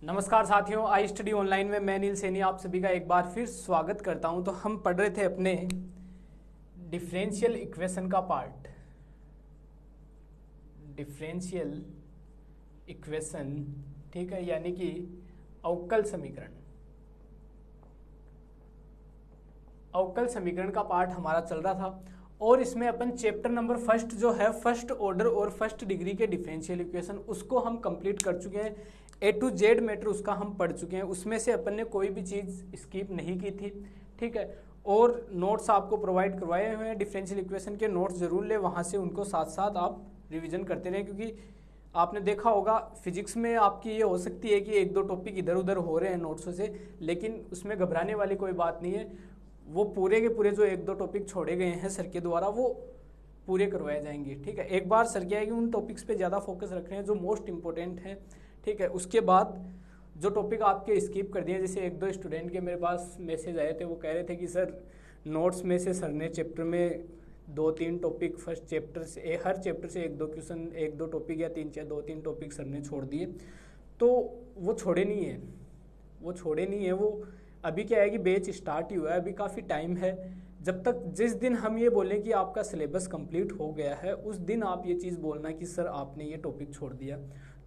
नमस्कार साथियों, I study online में मैं नील सैनी आप सभी का एक बार फिर स्वागत करता हूं। तो हम पढ़ रहे थे अपने डिफरेंशियल इक्वेशन का पार्ट, डिफरेंशियल इक्वेशन, ठीक है, यानी कि अवकल समीकरण। अवकल समीकरण का पार्ट हमारा चल रहा था और इसमें अपन चैप्टर नंबर फर्स्ट जो है फर्स्ट ऑर्डर और फर्स्ट डिग्री के डिफरेंशियल इक्वेशन उसको हम कंप्लीट कर चुके हैं। ए टू जेड मैटर उसका हम पढ़ चुके हैं, उसमें से अपन ने कोई भी चीज़ स्किप नहीं की थी, ठीक है। और नोट्स आपको प्रोवाइड करवाए हुए हैं, डिफरेंशियल इक्वेशन के नोट्स जरूर ले, वहाँ से उनको साथ साथ आप रिविजन करते रहें, क्योंकि आपने देखा होगा फिजिक्स में आपकी ये हो सकती है कि एक दो टॉपिक इधर उधर हो रहे हैं नोट्सों से, लेकिन उसमें घबराने वाली कोई बात नहीं है। वो पूरे के पूरे जो एक दो टॉपिक छोड़े गए हैं सर के द्वारा वो पूरे करवाए जाएंगे, ठीक है। एक बार सर क्या है कि उन टॉपिक्स पे ज़्यादा फोकस रख रहे हैं जो मोस्ट इंपॉर्टेंट हैं, ठीक है। उसके बाद जो टॉपिक आपके स्किप कर दिए, जैसे एक दो स्टूडेंट के मेरे पास मैसेज आए थे, वो कह रहे थे कि सर नोट्स में से सर ने चैप्टर में दो तीन टॉपिक फर्स्ट चैप्टर से हर चैप्टर से एक दो क्वेश्चन एक दो टॉपिक या दो तीन टॉपिक सर ने छोड़ दिए। तो वो छोड़े नहीं है, वो अभी क्या है कि बैच स्टार्ट ही हुआ है, अभी काफ़ी टाइम है। जब तक जिस दिन हम ये बोलें कि आपका सिलेबस कंप्लीट हो गया है उस दिन आप ये चीज़ बोलना कि सर आपने ये टॉपिक छोड़ दिया,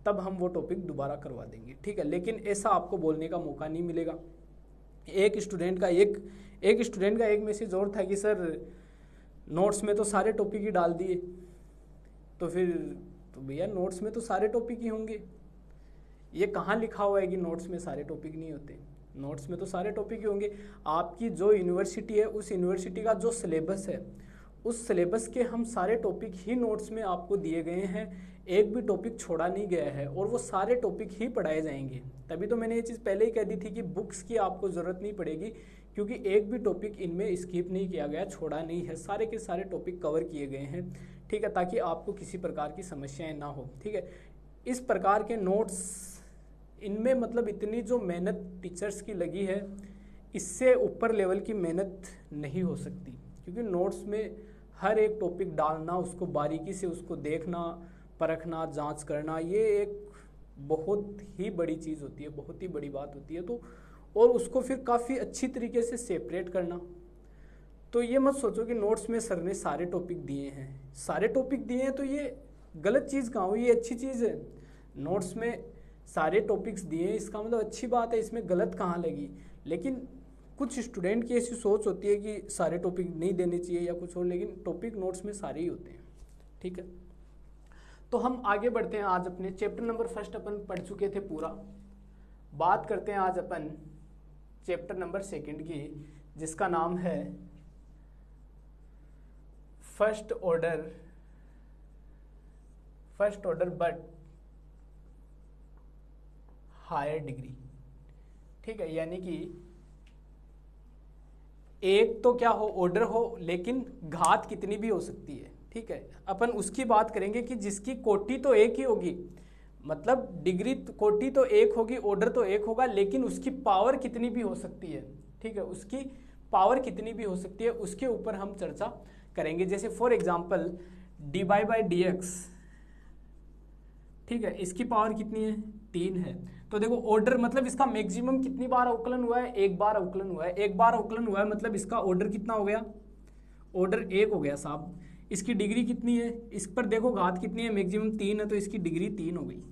तब हम वो टॉपिक दोबारा करवा देंगे, ठीक है। लेकिन ऐसा आपको बोलने का मौका नहीं मिलेगा। एक स्टूडेंट का एक मैसेज और था कि सर नोट्स में तो सारे टॉपिक ही डाल दिए, तो फिर तो भैया नोट्स में तो सारे टॉपिक ही होंगे। ये कहाँ लिखा हुआ है कि नोट्स में सारे टॉपिक नहीं होते? नोट्स में तो सारे टॉपिक ही होंगे। आपकी जो यूनिवर्सिटी है उस यूनिवर्सिटी का जो सिलेबस है उस सिलेबस के हम सारे टॉपिक ही नोट्स में आपको दिए गए हैं, एक भी टॉपिक छोड़ा नहीं गया है और वो सारे टॉपिक ही पढ़ाए जाएंगे। तभी तो मैंने ये चीज़ पहले ही कह दी थी कि बुक्स की आपको ज़रूरत नहीं पड़ेगी, क्योंकि एक भी टॉपिक इनमें स्किप नहीं किया गया, छोड़ा नहीं है, सारे के सारे टॉपिक कवर किए गए हैं, ठीक है, ताकि आपको किसी प्रकार की समस्याएँ ना हो, ठीक है। इस प्रकार के नोट्स इनमें मतलब इतनी जो मेहनत टीचर्स की लगी है इससे ऊपर लेवल की मेहनत नहीं हो सकती, क्योंकि नोट्स में हर एक टॉपिक डालना, उसको बारीकी से उसको देखना, परखना, जांच करना, ये एक बहुत ही बड़ी चीज़ होती है, बहुत ही बड़ी बात होती है। तो और उसको फिर काफ़ी अच्छी तरीके से सेपरेट करना। तो ये मत सोचो कि नोट्स में सर ने सारे टॉपिक दिए हैं, तो ये गलत चीज़ कहाँ हुई, ये अच्छी चीज़ है। नोट्स में सारे टॉपिक्स दिए इसका मतलब अच्छी बात है, इसमें गलत कहाँ लगी। लेकिन कुछ स्टूडेंट की ऐसी सोच होती है कि सारे टॉपिक नहीं देने चाहिए या कुछ और, लेकिन टॉपिक नोट्स में सारे ही होते हैं, ठीक है। तो हम आगे बढ़ते हैं। आज अपने चैप्टर नंबर फर्स्ट अपन पढ़ चुके थे पूरा। बात करते हैं आज अपन चैप्टर नंबर सेकंड की, जिसका नाम है first order but higher degree, ठीक है। यानी कि एक तो क्या हो, ऑर्डर हो, लेकिन घात कितनी भी हो सकती है, ठीक है। अपन उसकी बात करेंगे कि जिसकी कोटि तो एक ही होगी, मतलब डिग्री कोटि तो एक होगी, ऑर्डर तो एक होगा, लेकिन उसकी पावर कितनी भी हो सकती है, ठीक है। उसकी पावर कितनी भी हो सकती है उसके ऊपर हम चर्चा करेंगे। जैसे फॉर एग्जाम्पल dy/dx, ठीक है, इसकी पावर कितनी है? 3 है। तो देखो ऑर्डर मतलब इसका मैक्सिमम कितनी बार अवकलन हुआ है? एक बार अवकलन हुआ है, मतलब इसका ऑर्डर कितना हो गया? ऑर्डर 1 हो गया साहब। इसकी डिग्री कितनी है? इस पर देखो घात कितनी है, मैक्सिमम 3 है, तो इसकी डिग्री 3 हो गई,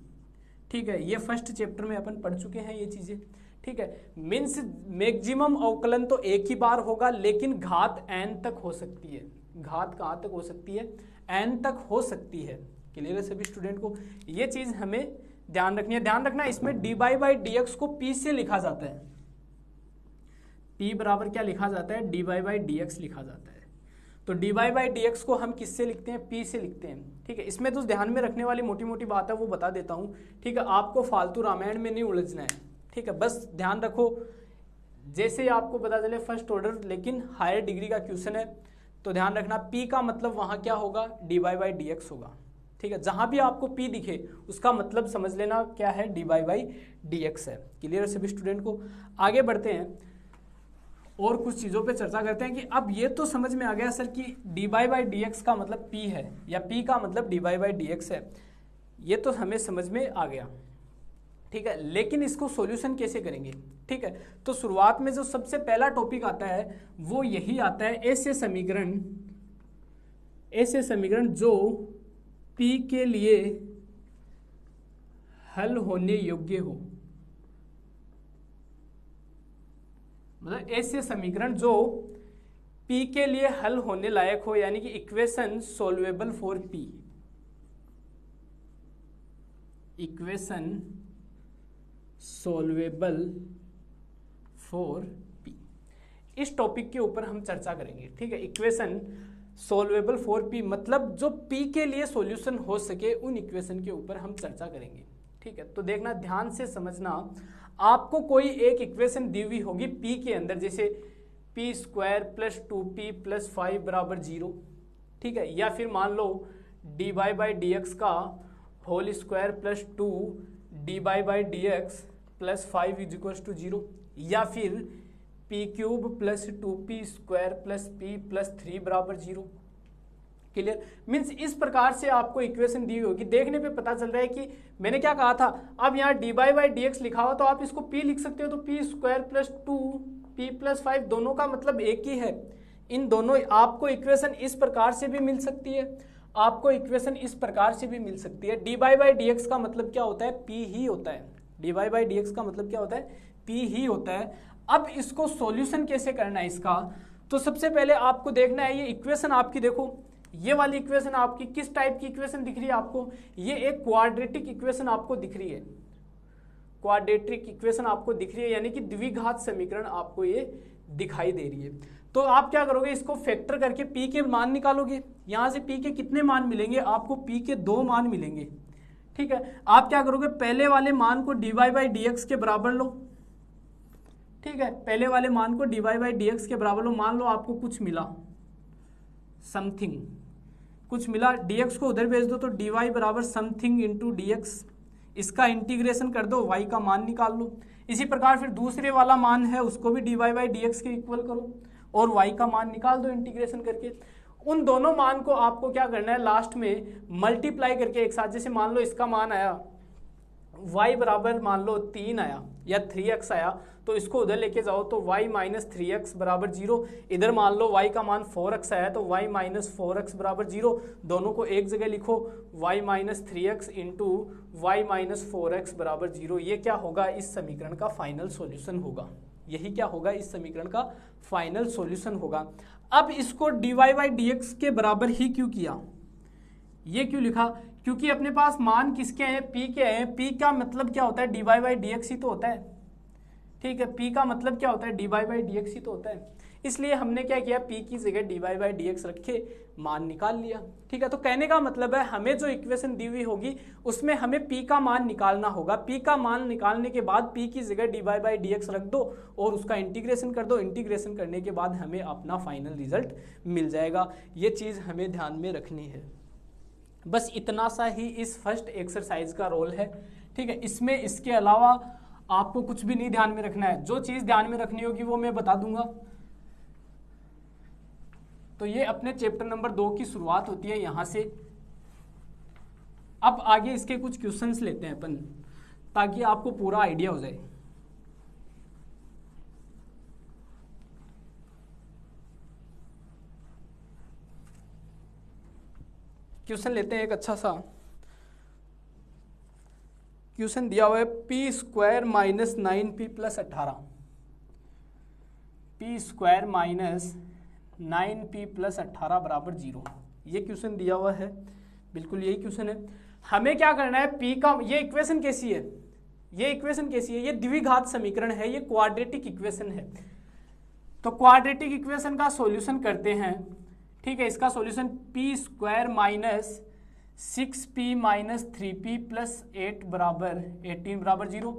ठीक है। ये फर्स्ट चैप्टर में अपन पढ़ चुके हैं ये चीजें, ठीक है। मीन्स मैक्सिमम अवकलन तो एक ही बार होगा, लेकिन घात n तक हो सकती है। घात कहाँ तक हो सकती है? n तक हो सकती है। क्लियर है सभी स्टूडेंट को? ये चीज हमें ध्यान रखनी है। ध्यान रखना इसमें dy/dx को p से लिखा जाता है। p बराबर क्या लिखा जाता है? dy/dx लिखा जाता है। तो dy/dx को हम किससे लिखते हैं? p से लिखते हैं, ठीक है। इसमें तो ध्यान में रखने वाली मोटी मोटी बात है वो बता देता हूँ, ठीक है। आपको फालतू रामायण में नहीं उलझना है, ठीक है। बस ध्यान रखो, जैसे ही आपको पता चले फर्स्ट ऑर्डर लेकिन हायर डिग्री का क्वेश्चन है, तो ध्यान रखना p का मतलब वहां क्या होगा? dy/dx होगा, ठीक है। जहां भी आपको p दिखे उसका मतलब समझ लेना क्या है? dy/dx है। क्लियर है सभी स्टूडेंट को? आगे बढ़ते हैं और कुछ चीज़ों पे चर्चा करते हैं कि अब ये तो समझ में आ गया सर कि dy/dx का मतलब p है या p का मतलब dy/dx है, ये तो हमें समझ में आ गया। ठीक है, लेकिन इसको सॉल्यूशन कैसे करेंगे? ठीक है, तो शुरुआत में जो सबसे पहला टॉपिक आता है वो यही आता है, ऐसे समीकरण जो P के लिए हल होने योग्य हो, मतलब ऐसे समीकरण जो P के लिए हल होने लायक हो, यानी कि equation solvable for P, equation solvable for P, इस टॉपिक के ऊपर हम चर्चा करेंगे। ठीक है, इक्वेशन सॉल्वेबल फॉर P मतलब जो P के लिए सॉल्यूशन हो सके उन इक्वेशन के ऊपर हम चर्चा करेंगे। ठीक है, तो देखना, ध्यान से समझना, आपको कोई एक इक्वेशन दी हुई होगी P के अंदर, जैसे p square plus 2p plus 5 बराबर 0। ठीक है, या फिर मान लो dy बाई डी एक्स का whole square plus 2 dy by d x plus 5 is equal to 0, या फिर p cube plus 2p square plus p plus 3 बराबर 0। क्लियर? मीन्स इस प्रकार से आपको इक्वेशन दी हुई होगी, देखने पे पता चल रहा है कि मैंने क्या कहा था, अब यहाँ dy बाई डी एक्स लिखा हुआ तो आप इसको p लिख सकते हो, तो p square plus 2p plus 5 दोनों का मतलब एक ही है। इन दोनों आपको इक्वेशन इस प्रकार से भी मिल सकती है, आपको इक्वेशन इस प्रकार से भी मिल सकती है। dy बाई डी एक्स का मतलब क्या होता है? p ही होता है। dy बाई डी एक्स का मतलब क्या होता है? p ही होता है। अब इसको सॉल्यूशन कैसे करना है इसका, तो सबसे पहले आपको देखना है, ये इक्वेशन आपकी देखो, ये वाली इक्वेशन आपकी किस टाइप की इक्वेशन दिख रही है आपको? ये एक क्वाड्रेटिक इक्वेशन आपको दिख रही है, क्वाड्रेटिक इक्वेशन आपको दिख रही है, यानी कि द्विघात समीकरण आपको ये दिखाई दे रही है। तो आप क्या करोगे, इसको फैक्टर करके p के मान निकालोगे। यहां से p के कितने मान मिलेंगे आपको? p के 2 मान मिलेंगे। ठीक है, आप क्या करोगे, पहले वाले मान को dy बाई डी एक्स के बराबर लो। ठीक है, पहले वाले मान को dy बाई डी एक्स के बराबर लो। मान लो आपको कुछ मिला, समथिंग कुछ मिला, dx को उधर भेज दो तो dy बराबर समथिंग इंटू dx, इसका इंटीग्रेशन कर दो, y का मान निकाल लो। इसी प्रकार फिर दूसरे वाला मान है उसको भी dy बाई डी एक्स के इक्वल करो और y का मान निकाल दो इंटीग्रेशन करके। उन दोनों मान को आपको क्या करना है, लास्ट में मल्टीप्लाई करके एक साथ, जैसे मान लो इसका मान आया y बराबर मान लो 3 आया या 3x आया, तो इसको उधर लेके जाओ तो y माइनस 3x बराबर 0। इधर मान लो y का मान 4x आया तो y माइनस 4x बराबर 0। दोनों को एक जगह लिखो, y minus 3x into Y minus 4x बराबर 0। ये क्या होगा, इस समीकरण का फाइनल सॉल्यूशन होगा। यही क्या होगा, इस समीकरण का फाइनल सॉल्यूशन होगा। अब इसको dy बाई डी एक्स के बराबर ही क्यों किया, ये क्यों लिखा? क्योंकि अपने पास मान किसके हैं, p के हैं। p का मतलब क्या होता है, dy बाई डी एक्स ही तो होता है। ठीक है, p का मतलब क्या होता है, dy बाई डी एक्स ही तो होता है। इसलिए हमने क्या किया, p की जगह dy बाई डी एक्स रखे, मान निकाल लिया। ठीक है, तो कहने का मतलब है हमें जो इक्वेशन दी हुई होगी उसमें हमें p का मान निकालना होगा। p का मान निकालने के बाद p की जगह dy बाई डी एक्स रख दो और उसका इंटीग्रेशन कर दो। इंटीग्रेशन करने के बाद हमें अपना फाइनल रिजल्ट मिल जाएगा। ये चीज़ हमें ध्यान में रखनी है। बस इतना सा ही इस फर्स्ट एक्सरसाइज का रोल है। ठीक है, इसमें इसके अलावा आपको कुछ भी नहीं ध्यान में रखना है। जो चीज़ ध्यान में रखनी होगी वो मैं बता दूंगा। तो ये अपने चैप्टर नंबर 2 की शुरुआत होती है यहाँ से। अब आगे इसके कुछ क्वेश्चंस लेते हैं अपन, ताकि आपको पूरा आइडिया हो जाए। क्वेश्चन लेते हैं एक अच्छा सा क्वेश्चन दिया हुआ है, p square minus 9p plus 18, p square minus 9p plus 18 बराबर 0। ये क्वेश्चन दिया हुआ है, बिल्कुल यही क्वेश्चन है। हमें क्या करना है, p का, ये इक्वेशन कैसी है, ये इक्वेशन कैसी है, ये द्विघात समीकरण है, ये क्वाड्रेटिक इक्वेशन है। तो क्वाड्रेटिक इक्वेशन का सॉल्यूशन करते हैं। ठीक है, इसका solution p square minus 6p minus 3p plus 8 बराबर 18 बराबर 0।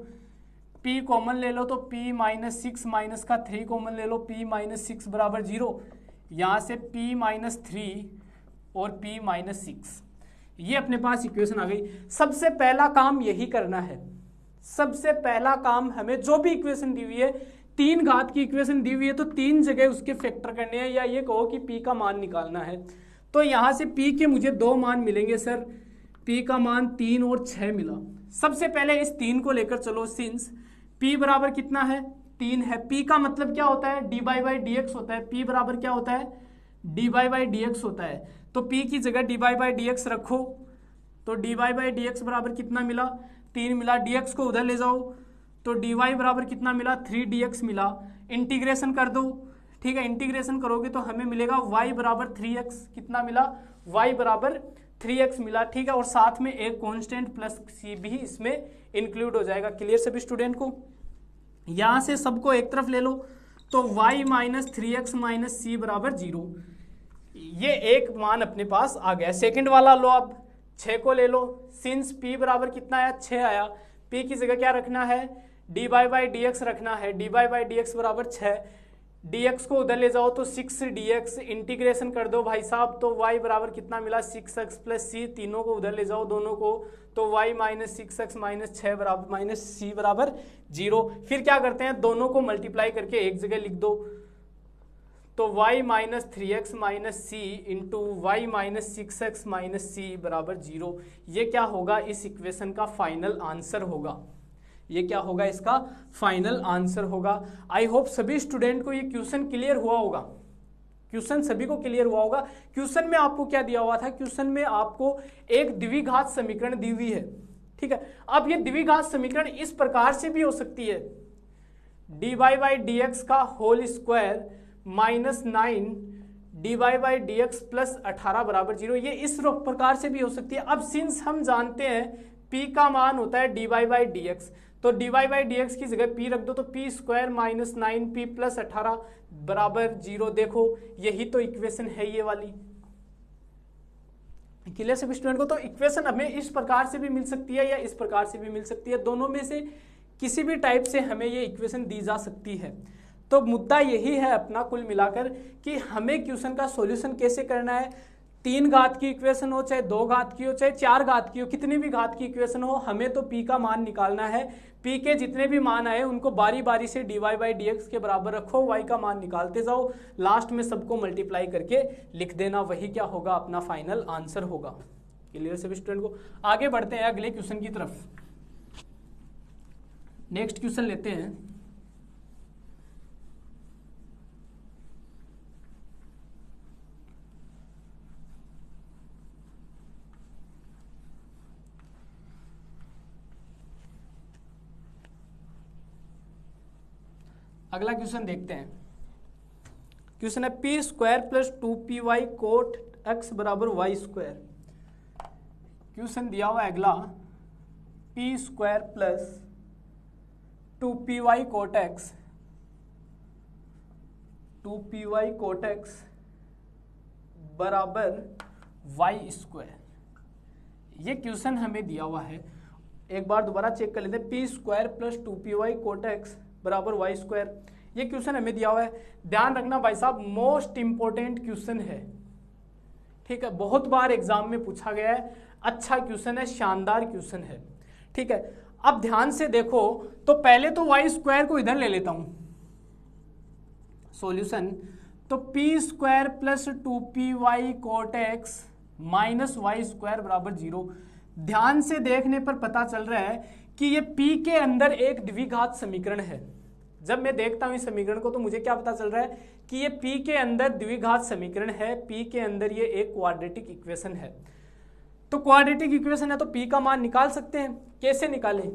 p कॉमन ले लो तो p माइनस 6 माइनस का 3 कॉमन ले लो, p माइनस 6 बराबर 0। यहाँ से p माइनस 3 और p माइनस 6, ये अपने पास इक्वेशन आ गई। सबसे पहला काम यही करना है, सबसे पहला काम हमें जो भी इक्वेशन दी हुई है, 3 घात की इक्वेशन दी हुई है तो 3 जगह उसके फैक्टर करने हैं, या ये कहो कि p का मान निकालना है। तो यहाँ से p के मुझे 2 मान मिलेंगे सर, p का मान 3 और 6 मिला। सबसे पहले इस 3 को लेकर चलो, सिंस p बराबर कितना है 3 है, p का मतलब क्या होता है dy बाई डी एक्स होता है, p बराबर क्या होता है dy बाई डी एक्स होता है। तो p की जगह dy बाई डी एक्स रखो, तो dy बाई डी एक्स बराबर कितना मिला 3 मिला, dx को उधर ले जाओ तो dy बराबर कितना मिला 3dx मिला, इंटीग्रेशन कर दो, ठीक है, इंटीग्रेशन करोगे तो हमें मिलेगा y बराबर 3x, कितना मिला y बराबर 3x मिला, ठीक है, और साथ में एक कांस्टेंट प्लस c भी इसमें इंक्लूड हो जाएगा। क्लियर सभी स्टूडेंट को? यहां से सबको एक तरफ ले लो तो y minus 3x minus c बराबर 0, ये एक मान अपने पास आ गया। सेकंड वाला लो, अब 6 को ले लो, सिंस p बराबर कितना आया 6 आया, p की जगह क्या रखना है dy बाई डी एक्स रखना है, dy बाई डी एक्स बराबर 6, dx को उधर ले जाओ तो 6dx, इंटीग्रेशन कर दो भाई साहब, तो y बराबर कितना मिला 6x प्लस c, तीनों को उधर ले जाओ दोनों को, तो y माइनस 6x माइनस 6 बराबर माइनस c बराबर 0। फिर क्या करते हैं, दोनों को मल्टीप्लाई करके एक जगह लिख दो, तो y minus 3x minus C into Y minus 6x minus C बराबर 0। ये क्या होगा, इस इक्वेशन का फाइनल आंसर होगा, ये क्या होगा इसका फाइनल आंसर होगा। आई होप सभी स्टूडेंट को ये क्वेश्चन क्लियर हुआ होगा, क्वेश्चन सभी को क्लियर हुआ होगा। क्वेश्चन में आपको क्या दिया हुआ था, क्वेश्चन में आपको एक द्विघात समीकरण दी हुई है, ठीक है। अब ये द्विघात समीकरण इस प्रकार से भी हो सकती है, dy बाई डी एक्स का whole square minus 9 dy by d x plus 18 बराबर 0, ये इस प्रकार से भी हो सकती है। अब सिंस हम जानते हैं p का मान होता है dy बाई डी एक्स, तो dy बाई डी एक्स की जगह p रख दो, तो p square minus 9p plus 18 बराबर 0। देखो यही तो इक्वेशन है ये वाली। क्लियर सभी स्टूडेंट को? तो इक्वेशन हमें इस प्रकार से भी मिल सकती है या इस प्रकार से भी मिल सकती है, दोनों में से किसी भी टाइप से हमें ये इक्वेशन दी जा सकती है। तो मुद्दा यही है अपना कुल मिलाकर कि हमें क्वेश्चन का सॉल्यूशन कैसे करना है। 3 घात की इक्वेशन हो, चाहे 2 घात की हो, चाहे 4 घात की हो, कितनी भी घात की इक्वेशन हो, हमें तो p का मान निकालना है। p के जितने भी मान आए उनको बारी बारी से dy बाई डी एक्स के बराबर रखो, y का मान निकालते जाओ, लास्ट में सबको मल्टीप्लाई करके लिख देना, वही क्या होगा अपना फाइनल आंसर होगा। क्लियर सभी स्टूडेंट को? आगे बढ़ते हैं अगले क्वेश्चन की तरफ। नेक्स्ट क्वेश्चन लेते हैं। अगला क्वेश्चन देखते हैं। क्वेश्चन है p square plus 2py cot x बराबर वाई स्क्वायर। क्वेश्चन दिया हुआ है अगला, p square plus 2py cot x, 2py cot x बराबर वाई स्क्वायर। ये क्वेश्चन हमें दिया हुआ है, एक बार दोबारा चेक कर लेते हैं। P square plus 2py cot x बराबर वाई स्क्वायर, ये क्वेश्चन हमें दिया हुआ है। ध्यान रखना भाई साहब, मोस्ट इंपॉर्टेंट क्वेश्चन है, ठीक है, बहुत बार एग्जाम में पूछा गया है, अच्छा क्वेश्चन है, शानदार क्वेश्चन है, ठीक है। अब ध्यान से देखो, तो पहले तो वाई स्क्वायर को इधर ले लेता हूं सॉल्यूशन, तो p square plus 2py cot x minus Y square बराबर 0। ध्यान से देखने पर पता चल रहा है कि ये p के अंदर एक द्विघात समीकरण है। जब मैं देखता हूं इस समीकरण को तो मुझे क्या पता चल रहा है कि ये p के अंदर द्विघात समीकरण है, p के अंदर ये एक क्वाड्रेटिक इक्वेशन है। तो क्वाड्रेटिक इक्वेशन है तो p का मान निकाल सकते हैं। कैसे निकालें,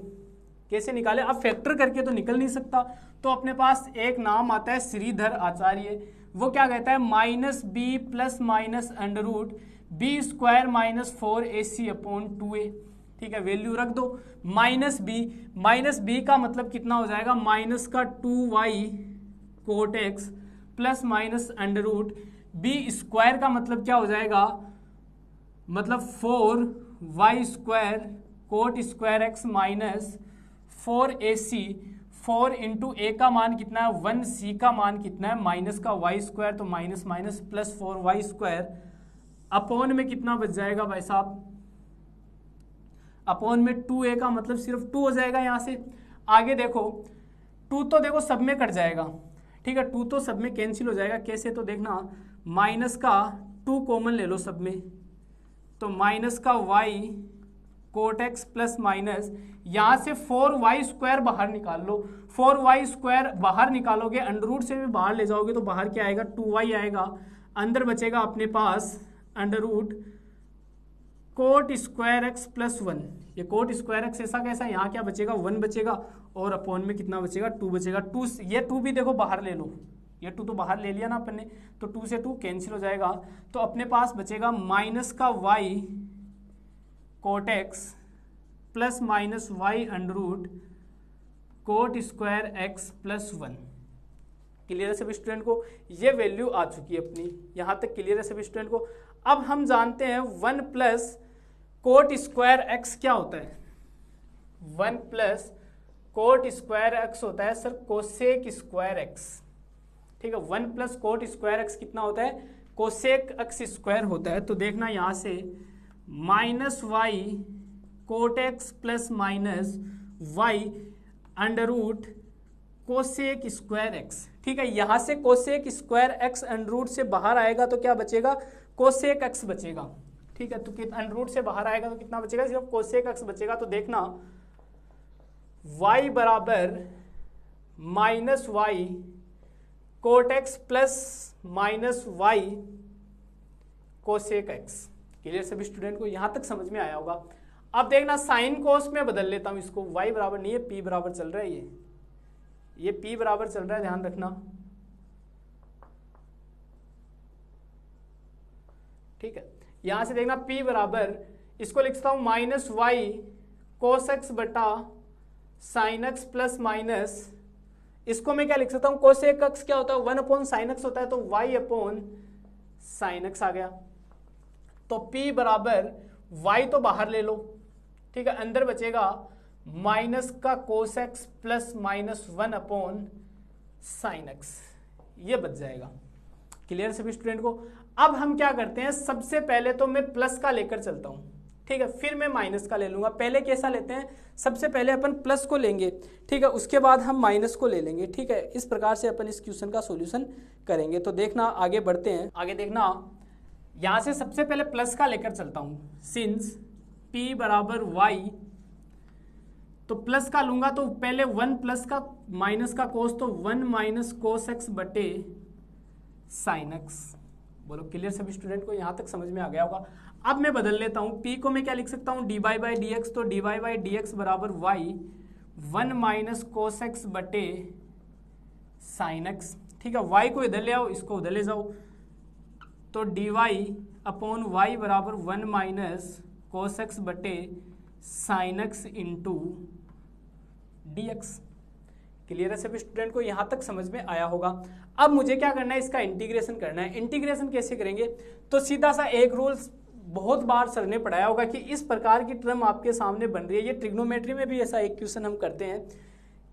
कैसे निकालें? अब फैक्टर करके तो निकल नहीं सकता, तो अपने पास एक नाम आता है श्रीधर आचार्य, वो क्या कहता है, minus b plus minus under root B square minus 4ac upon 2a, ठीक है, वैल्यू रख दो। माइनस बी का मतलब कितना हो जाएगा, माइनस का 2y cot x plus minus under root B square का मतलब क्या हो जाएगा, मतलब 4y square cot square x minus 4ac, 4 into A का मान कितना है 1, c का मान कितना है माइनस का y स्क्वायर, तो minus minus plus 4y square upon में कितना बच जाएगा भाई साहब, अपॉन में 2a का मतलब सिर्फ 2 हो जाएगा। यहां से आगे देखो 2 तो देखो सब में कट जाएगा, ठीक है, 2 तो सब में कैंसिल हो जाएगा। कैसे, तो देखना माइनस का 2 कॉमन ले लो सब में, तो माइनस का y cot x plus minus, यहाँ से 4y² बाहर निकाल लो, 4y² बाहर निकालोगे, अंडर रूट से भी बाहर ले जाओगे तो बाहर क्या आएगा, 2y आएगा, अंदर बचेगा अपने पास under root cot square x plus 1। ये कोट स्क्वायर एक्स ऐसा कैसा, यहाँ क्या बचेगा, 1 बचेगा, और अपॉन में कितना बचेगा, 2 बचेगा। 2 ये 2 भी देखो बाहर ले लो, ये 2 तो बाहर ले लिया ना अपन ने, तो 2 से 2 कैंसिल हो जाएगा, तो अपने पास बचेगा माइनस का y cot x plus minus y under root cot square x plus 1। Clear है सभी स्टूडेंट को, ये वैल्यू आ चुकी है अपनी, यहाँ तक क्लियर है सभी स्टूडेंट को। अब हम जानते हैं 1 प्लस कोट स्क्वायर एक्स क्या होता है, 1 प्लस कोट स्क्वायर एक्स होता है सर कोसेक स्क्वायर एक्स, ठीक है। 1 प्लस कोट स्क्वायर एक्स कितना होता है, कोसेक एक्स स्क्वायर होता है। तो देखना यहाँ से minus y cot x plus minus y under root cosec square x, ठीक है। यहाँ से cosec square x under root से बाहर आएगा तो क्या बचेगा, कोसेक एक्स बचेगा, ठीक है। तो अंडर रूट से बाहर आएगा तो कितना बचेगा, सिर्फ कोसेक एक्स बचेगा। तो देखना y बराबर minus y cot x plus minus y cosec x. Clear सभी स्टूडेंट को, यहां तक समझ में आया होगा। अब देखना साइन कोस में बदल लेता हूं इसको, y बराबर नहीं है p बराबर चल रहा है, ये p बराबर चल रहा है, ध्यान रखना, ठीक है। यहां से देखना p बराबर, इसको लिखता हूं माइनस वाई कोस एक्स बटा साइन एक्स प्लस माइनस, इसको मैं क्या लिख सकता हूं, कोसेक एक्स क्या होता है, 1 अपॉन साइन एक्स होता है, तो y अपॉन साइन एक्स आ गया। तो p बराबर y तो बाहर ले लो, ठीक है, अंदर बचेगा माइनस का cos x plus minus 1 upon sine x, ये बच जाएगा। क्लियर सभी स्टूडेंट को। अब हम क्या करते हैं, सबसे पहले तो मैं प्लस का लेकर चलता हूं, ठीक है, फिर मैं माइनस का ले लूंगा। पहले कैसा लेते हैं, सबसे पहले अपन प्लस को लेंगे, ठीक है, उसके बाद हम माइनस को ले लेंगे, ठीक है। इस प्रकार से अपन इस क्वेश्चन का सॉल्यूशन करेंगे। तो देखना आगे बढ़ते हैं, आगे देखना, यहां से सबसे पहले प्लस का लेकर चलता हूं, सिंस p बराबर y, तो प्लस का लूंगा तो पहले 1 प्लस का माइनस का कोस, तो 1 माइनस कोस एक्स बटे साइन एक्स। बोलो क्लियर सभी स्टूडेंट को, यहां तक समझ में आ गया होगा। अब मैं बदल लेता हूं, p को मैं क्या लिख सकता हूं, dy बाई डी एक्स, तो dy बाई डी एक्स बराबर y 1 माइनस कोस एक्स बटे साइन एक्स, ठीक है। y को इधर ले आओ, इसको उधर ले जाओ, तो dy अपॉन y बराबर 1 माइनस कोस एक्स बटे sine x into d x. Clear है सभी स्टूडेंट को, यहां तक समझ में आया होगा। अब मुझे क्या करना है, इसका इंटीग्रेशन करना है। इंटीग्रेशन कैसे करेंगे, तो सीधा सा एक रूल बहुत बार सर ने पढ़ाया होगा कि इस प्रकार की टर्म आपके सामने बन रही है, ये ट्रिग्नोमेट्री में भी ऐसा एक क्वेश्चन हम करते हैं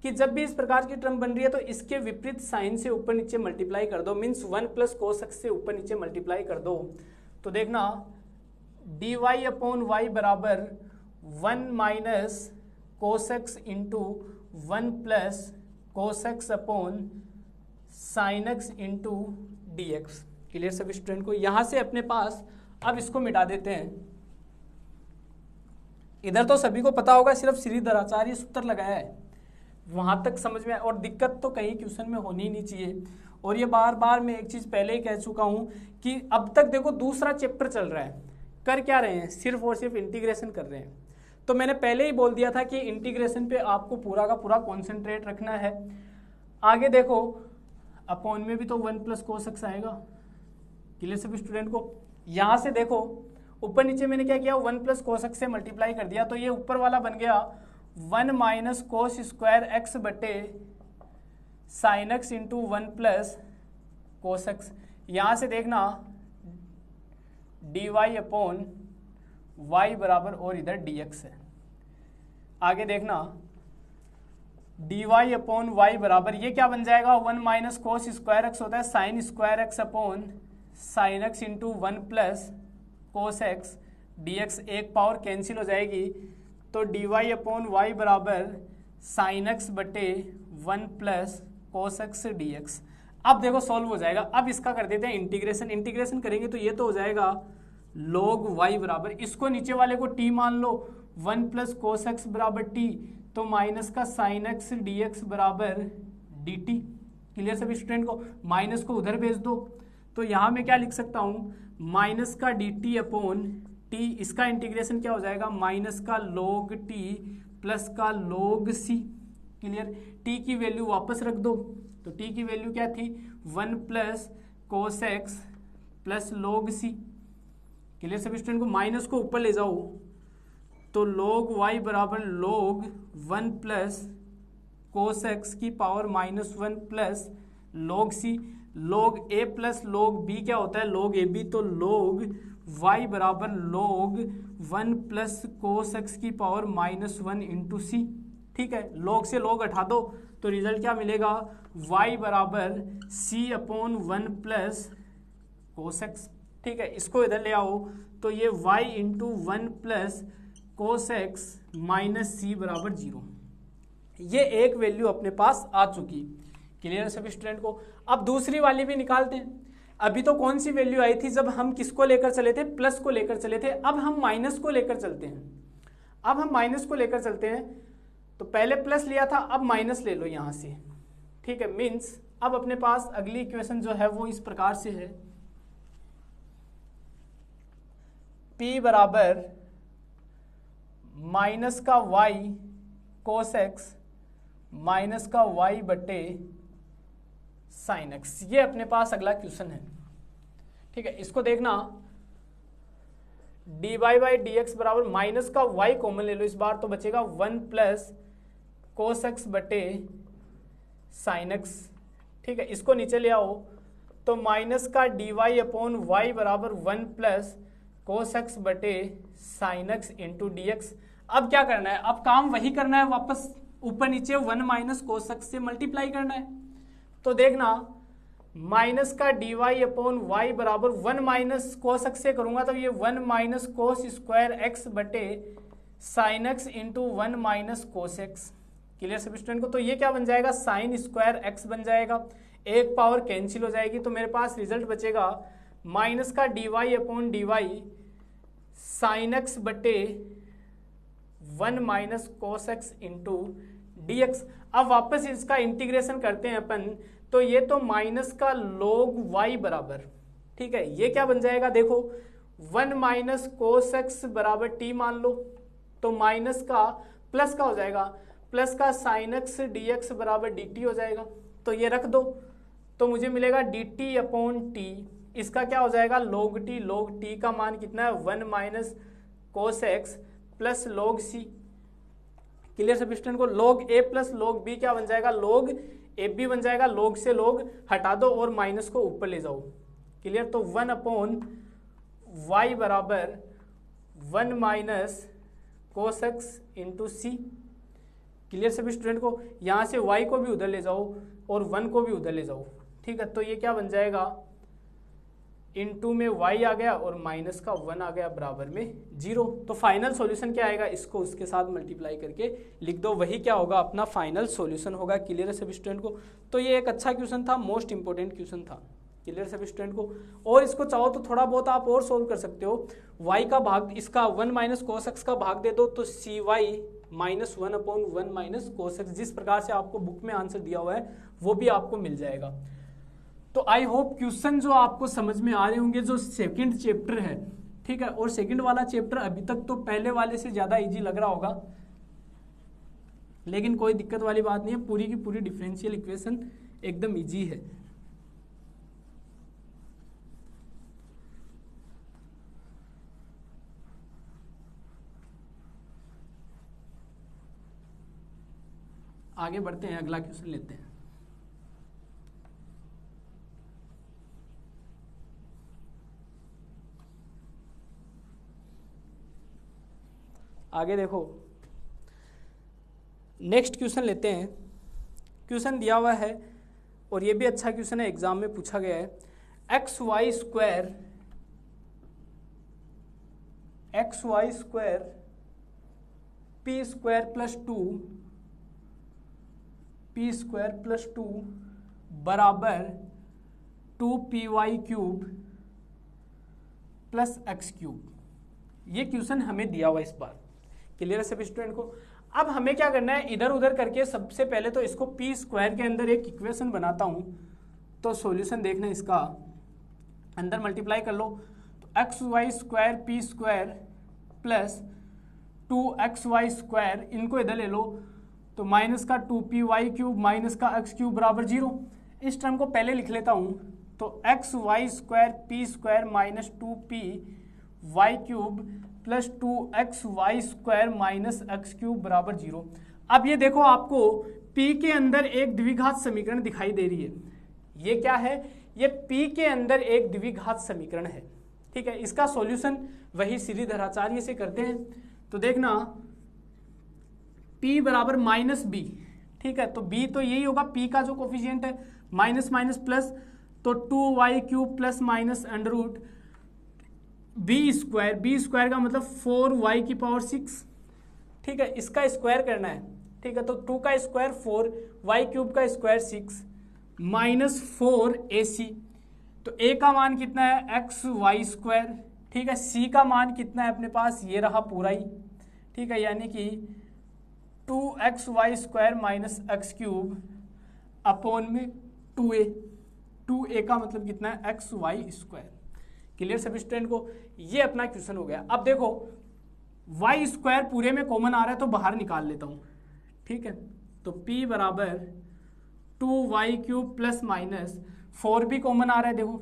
कि जब भी इस प्रकार की टर्म बन रही है तो इसके विपरीत साइन से ऊपर नीचे मल्टीप्लाई कर दो, मीन्स 1 प्लस कोस एक्स से ऊपर नीचे मल्टीप्लाई कर दो। तो देखना dy अपॉन वाई बराबर 1 minus cos x into 1 plus cos x upon sine x into d x. Clear सभी स्टूडेंट को, यहां से अपने पास अब इसको मिटा देते हैं। इधर तो सभी को पता होगा, सिर्फ श्रीधराचार्य सूत्र लगाया है, वहां तक समझ में। और दिक्कत तो कहीं क्वेश्चन में होनी ही नहीं चाहिए। और ये बार बार मैं एक चीज पहले ही कह चुका हूं कि अब तक देखो दूसरा चैप्टर चल रहा है, कर क्या रहे हैं, सिर्फ और सिर्फ इंटीग्रेशन कर रहे हैं। तो मैंने पहले ही बोल दिया था कि इंटीग्रेशन पे आपको पूरा का पूरा कॉन्सेंट्रेट रखना है। आगे देखो अपॉन में भी तो 1 प्लस कोस एक्स आएगा। क्लियर सभी स्टूडेंट को, यहां से देखो ऊपर नीचे मैंने क्या किया, 1 प्लस कोस एक्स से मल्टीप्लाई कर दिया, तो ये ऊपर वाला बन गया 1 माइनस कोस स्क्वायर एक्स बटे sine x into 1 plus cos x. यहां से देखना dy अपॉन y बराबर और इधर dx है। आगे देखना dy अपॉन y बराबर ये क्या बन जाएगा, 1 माइनस कोस स्क्वायर एक्स होता है sine square x upon sine x into 1 plus cos x dx, एक पावर कैंसिल हो जाएगी, तो dy अपॉन y बराबर साइन एक्स बटे 1 प्लस कोस एक्स dx। अब देखो सॉल्व हो जाएगा। अब इसका कर देते हैं इंटीग्रेशन। इंटीग्रेशन करेंगे तो ये तो हो जाएगा log y बराबर, इसको नीचे वाले को t मान लो, 1 प्लस कोस एक्स बराबर टी, तो माइनस का साइन एक्स डी एक्स बराबर डी टी। क्लियर सभी स्टूडेंट को? माइनस को उधर भेज दो, तो यहाँ मैं क्या लिख सकता हूँ, माइनस का डी टी अपॉन टी, इसका इंटीग्रेशन क्या हो जाएगा, माइनस का log टी प्लस का log सी। क्लियर? टी की वैल्यू वापस रख दो, तो टी की वैल्यू क्या थी, 1 plus cos x plus log सी। क्लियर सभी स्टूडेंट को? माइनस को ऊपर ले जाओ, तो log y बराबर log 1 प्लस कोस एक्स की पावर -1 प्लस log सी। log a plus log b क्या होता है, log ab, तो log y बराबर log 1 प्लस कोस एक्स की पावर -1 इंटू सी। ठीक है, log से log हटा दो, तो रिजल्ट क्या मिलेगा, y बराबर c upon 1 plus cos X. ठीक है, इसको इधर ले आओ, तो ये y into 1 plus cos X minus C बराबर 0। ये एक वैल्यू अपने पास आ चुकी। क्लियर है सभी स्टूडेंट को? अब दूसरी वाली भी निकालते हैं। अभी तो कौन सी वैल्यू आई थी, जब हम किसको लेकर चले थे, प्लस को लेकर चले थे। अब हम माइनस को लेकर चलते हैं। अब हम माइनस को लेकर चलते हैं, तो पहले प्लस लिया था, अब माइनस ले लो यहाँ से। ठीक है, मीन्स अब अपने पास अगली इक्वेशन जो है वो इस प्रकार से है, P बराबर माइनस का y कोस एक्स माइनस का y बटे साइन एक्स। ये अपने पास अगला क्वेश्चन है। ठीक है, इसको देखना, dy बाई डी एक्स बराबर माइनस का y कॉमन ले लो इस बार, तो बचेगा 1 प्लस कोस एक्स बटे साइन एक्स। ठीक है, इसको नीचे ले आओ, तो माइनस का dy अपॉन वाई बराबर 1 प्लस कोस एक्स बटे sine x into d x. अब क्या करना है, अब काम वही करना है, वापस ऊपर नीचे 1 माइनस कोस एक्स से मल्टीप्लाई करना है। तो देखना, माइनस का डी वाई अपॉन वाई बराबर 1 माइनस कोस एक्स से करूंगा, तो ये 1 माइनस कोस स्क्वायर एक्स बटे sine x into 1 minus cos x. Clear सभी स्टूडेंट को? तो ये क्या बन जाएगा, साइन स्क्वायर एक्स बन जाएगा, एक पावर कैंसिल हो जाएगी, तो मेरे पास रिजल्ट बचेगा माइनस का d y upon d y sine x बटे 1 minus cos x into d x. अब वापस इसका इंटीग्रेशन करते हैं अपन, तो ये तो माइनस का log y बराबर, ठीक है, ये क्या बन जाएगा, देखो 1 माइनस कोस एक्स बराबर टी मान लो, तो माइनस का प्लस का हो जाएगा, प्लस का साइन एक्स डी एक्स बराबर डी टी हो जाएगा। तो ये रख दो, तो मुझे मिलेगा डी टी अपॉन टी, इसका क्या हो जाएगा, log टी का मान कितना है, 1 minus cos x plus log सी। क्लियर सभी स्टूडेंट को? log a plus log b क्या बन जाएगा, log ए बी बन जाएगा, log से log हटा दो और माइनस को ऊपर ले जाओ। क्लियर? तो 1 अपॉन वाई बराबर 1 माइनस कोस एक्स इंटू सी। क्लियर सभी स्टूडेंट को? यहाँ से y को भी उधर ले जाओ और 1 को भी उधर ले जाओ। ठीक है, तो ये क्या बन जाएगा, इनटू में y आ गया और माइनस का 1 आ गया बराबर में 0। तो फाइनल सॉल्यूशन क्या आएगा, इसको उसके साथ मल्टीप्लाई करके लिख दो, वही क्या होगा, अपना फाइनल सॉल्यूशन होगा। क्लियर है सभी स्टूडेंट को? तो ये एक अच्छा क्वेश्चन था, मोस्ट इंपोर्टेंट क्वेश्चन था। क्लियर सभी स्टूडेंट को? और इसको चाहो तो थोड़ा बहुत आप और सोल्व कर सकते हो। y का भाग इसका 1 माइनस कोस एक्स का भाग दे दो, तो C Y minus 1 upon 1 minus cos X, जिस प्रकार से आपको बुक में आंसर दिया हुआ है वो भी आपको मिल जाएगा। तो आई होप क्वेश्चन जो आपको समझ में आ रहे होंगे, जो सेकंड चैप्टर है, ठीक है, और सेकंड वाला चैप्टर अभी तक तो पहले वाले से ज़्यादा इजी लग रहा होगा, लेकिन कोई दिक्कत वाली बात नहीं है, पूरी की पूरी डिफरेंशियल इक्वेशन एकदम इजी है। आगे बढ़ते हैं, अगला क्वेश्चन लेते हैं। आगे देखो, नेक्स्ट क्वेश्चन लेते हैं। क्वेश्चन दिया हुआ है और ये भी अच्छा क्वेश्चन है, एग्जाम में पूछा गया है। X y square p square plus 2 बराबर 2py cube plus x cube. ये क्वेश्चन हमें दिया हुआ इस बार। क्लियर है सभी स्टूडेंट को। अब हमें क्या करना है, इधर उधर करके सबसे पहले तो इसको पी स्क्वायर के अंदर एक इक्वेशन बनाता हूँ, तो सॉल्यूशन देखना इसका, अंदर मल्टीप्लाई कर लो, तो x y square p square plus 2xy square, इनको इधर ले लो तो माइनस का 2py क्यूब माइनस का x क्यूब बराबर 0। इस टर्म को पहले लिख लेता हूँ, तो x y square p square minus 2py cube plus 2xy square minus x cube बराबर 0। अब ये देखो आपको p के अंदर एक द्विघात समीकरण दिखाई दे रही है। ये क्या है, ये p के अंदर एक द्विघात समीकरण है। ठीक है, इसका सॉल्यूशन वही श्रीधराचार्य से करते हैं। तो देखना p बराबर माइनस बी, ठीक है, तो b तो यही होगा, p का जो कोफिशिएंट है माइनस माइनस प्लस, तो 2y cube plus minus under root B square का मतलब 4y की पावर 6। ठीक है, इसका स्क्वायर करना है। ठीक है, तो 2 का स्क्वायर 4, y क्यूब का स्क्वायर 6 माइनस 4ac, तो a का मान कितना है एक्स वाई स्क्वायर। ठीक है, c का मान कितना है अपने पास, ये रहा पूरा ही। ठीक है, यानी कि 2xy square minus x cube upon में 2a का मतलब कितना है एक्स वाई स्क्वायर। क्लियर सभी स्टूडेंट को, ये अपना क्वेश्चन हो गया। अब देखो वाई स्क्वायर पूरे में कॉमन आ रहा है तो बाहर निकाल लेता हूँ। ठीक है, तो p बराबर 2y क्यूब प्लस माइनस 4 भी कॉमन आ रहा है, देखो।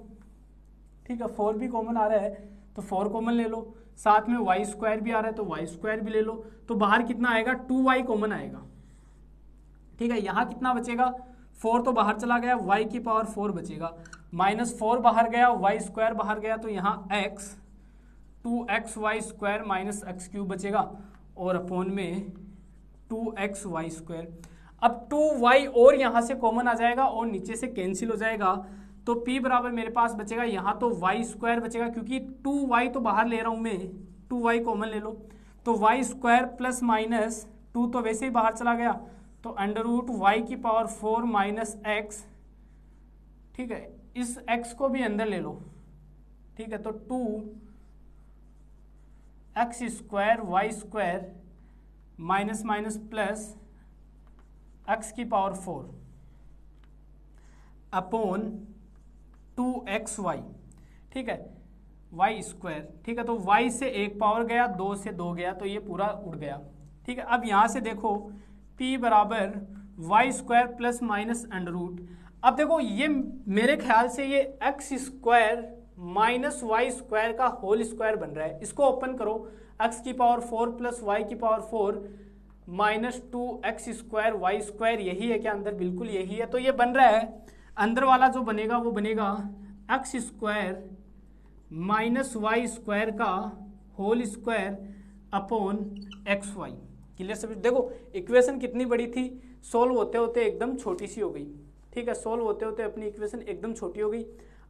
ठीक है, 4 भी कॉमन आ रहा है तो 4 कॉमन ले लो, साथ में वाई स्क्वायर भी आ रहा है तो वाई स्क्वायर भी ले लो, तो बाहर कितना आएगा 2y कॉमन आएगा। ठीक है, यहाँ कितना बचेगा, 4 तो बाहर चला गया, y की पावर 4 बचेगा, माइनस 4 बाहर गया, वाई स्क्वायर बाहर गया, तो यहाँ x 2xy square minus x cube बचेगा और अपॉन में 2xy स्क्वायर। अब 2y और यहाँ से कॉमन आ जाएगा और नीचे से कैंसिल हो जाएगा, तो p बराबर मेरे पास बचेगा यहाँ तो y स्क्वायर बचेगा, क्योंकि 2y तो बाहर ले रहा हूँ मैं, 2y कॉमन ले लो, तो y स्क्वायर प्लस माइनस 2 तो वैसे ही बाहर चला गया, तो अंडर रूट वाई की पावर 4 माइनस एक्स। ठीक है, इस x को भी अंदर ले लो। ठीक है, तो 2x square y square minus minus plus x की पावर 4 अपॉन 2xy। ठीक है, y स्क्वायर। ठीक है, तो y से एक पावर गया, 2 से 2 गया, तो ये पूरा उड़ गया। ठीक है, अब यहाँ से देखो p बराबर y square plus minus under root. अब देखो ये मेरे ख्याल से ये x square minus Y square का होल स्क्वायर बन रहा है। इसको ओपन करो, x की पावर 4 प्लस वाई की power 4 minus 2x square y square, यही है क्या अंदर, बिल्कुल यही है। तो ये बन रहा है, अंदर वाला जो बनेगा वो बनेगा x square minus Y square का whole square upon xy। Clear सभी, देखो इक्वेशन कितनी बड़ी थी, सोल्व होते होते एकदम छोटी सी हो गई। ठीक है, सोल्व होते होते अपनी इक्वेशन एकदम छोटी हो गई।